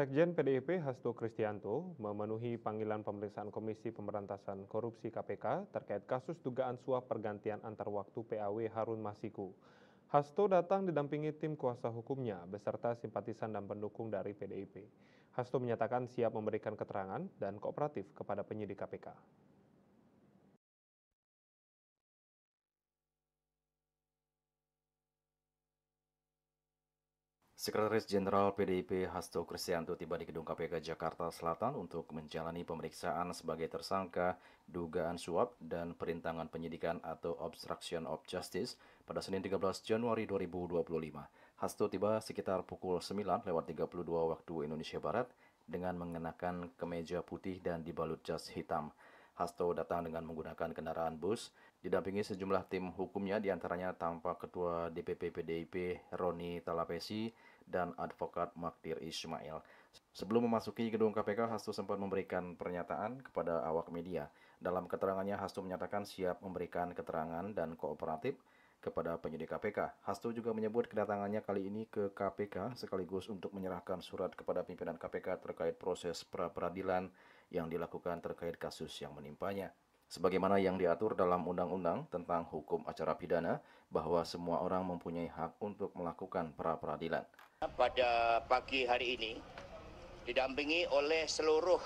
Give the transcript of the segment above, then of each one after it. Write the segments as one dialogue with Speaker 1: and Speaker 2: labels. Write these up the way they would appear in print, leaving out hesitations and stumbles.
Speaker 1: Sekjen PDIP Hasto Kristianto memenuhi panggilan pemeriksaan Komisi Pemberantasan Korupsi KPK terkait kasus dugaan suap pergantian antar waktu PAW Harun Masiku. Hasto datang didampingi tim kuasa hukumnya beserta simpatisan dan pendukung dari PDIP. Hasto menyatakan siap memberikan keterangan dan kooperatif kepada penyidik KPK.
Speaker 2: Sekretaris Jenderal PDIP Hasto Kristianto tiba di Gedung KPK Jakarta Selatan untuk menjalani pemeriksaan sebagai tersangka dugaan suap dan perintangan penyidikan atau obstruction of justice pada Senin 13 Januari 2025. Hasto tiba sekitar pukul 9:32 waktu Indonesia Barat dengan mengenakan kemeja putih dan dibalut jas hitam. Hasto datang dengan menggunakan kendaraan bus, didampingi sejumlah tim hukumnya diantaranya tanpa Ketua DPP PDIP Roni Talapesi dan Advokat Magdir Ismail. Sebelum memasuki gedung KPK, Hasto sempat memberikan pernyataan kepada awak media. Dalam keterangannya, Hasto menyatakan siap memberikan keterangan dan kooperatif kepada penyidik KPK. Hasto juga menyebut kedatangannya kali ini ke KPK sekaligus untuk menyerahkan surat kepada pimpinan KPK terkait proses pra-peradilan yang dilakukan terkait kasus yang menimpanya. Sebagaimana yang diatur dalam Undang-Undang tentang Hukum Acara Pidana, bahwa semua orang mempunyai hak untuk melakukan pra-peradilan.
Speaker 3: Pada pagi hari ini, didampingi oleh seluruh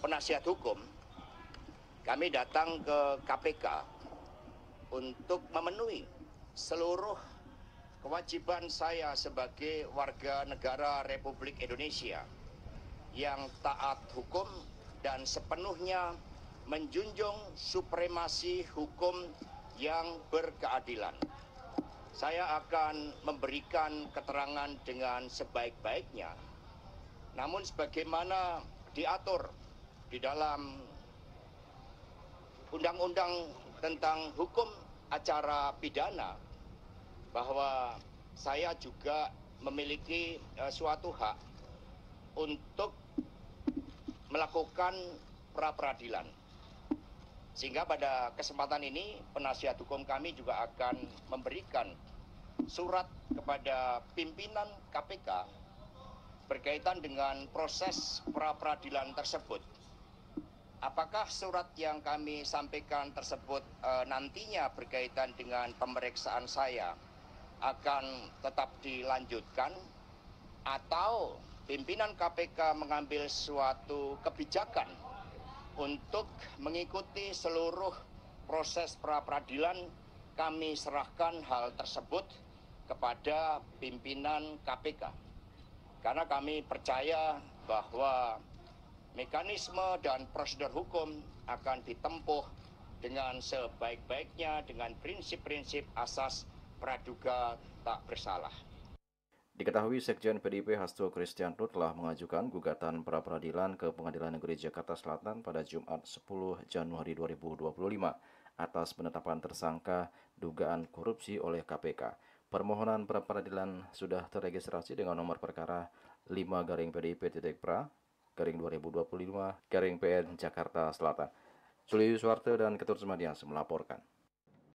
Speaker 3: penasihat hukum, kami datang ke KPK untuk memenuhi seluruh kewajiban saya sebagai warga negara Republik Indonesia yang taat hukum dan sepenuhnya menjunjung supremasi hukum yang berkeadilan. Saya akan memberikan keterangan dengan sebaik-baiknya, namun sebagaimana diatur di dalam Undang-Undang tentang Hukum Acara Pidana, bahwa saya juga memiliki suatu hak untuk melakukan pra-peradilan. Sehingga pada kesempatan ini penasihat hukum kami juga akan memberikan surat kepada pimpinan KPK berkaitan dengan proses pra-peradilan tersebut. Apakah surat yang kami sampaikan tersebut nantinya berkaitan dengan pemeriksaan saya akan tetap dilanjutkan, atau pimpinan KPK mengambil suatu kebijakan untuk mengikuti seluruh proses pra-peradilan, kami serahkan hal tersebut kepada pimpinan KPK. Karena kami percaya bahwa mekanisme dan prosedur hukum akan ditempuh dengan sebaik-baiknya dengan prinsip-prinsip asas praduga tak bersalah.
Speaker 2: Diketahui Sekjen PDIP Hasto Kristianto telah mengajukan gugatan pra-peradilan ke Pengadilan Negeri Jakarta Selatan pada Jumat 10 Januari 2025 atas penetapan tersangka dugaan korupsi oleh KPK. Permohonan pra-peradilan sudah terregistrasi dengan nomor perkara 5-PDIP-PRA-2025-PN Jakarta Selatan. Suli Suwarte dan Ketut Semadias melaporkan.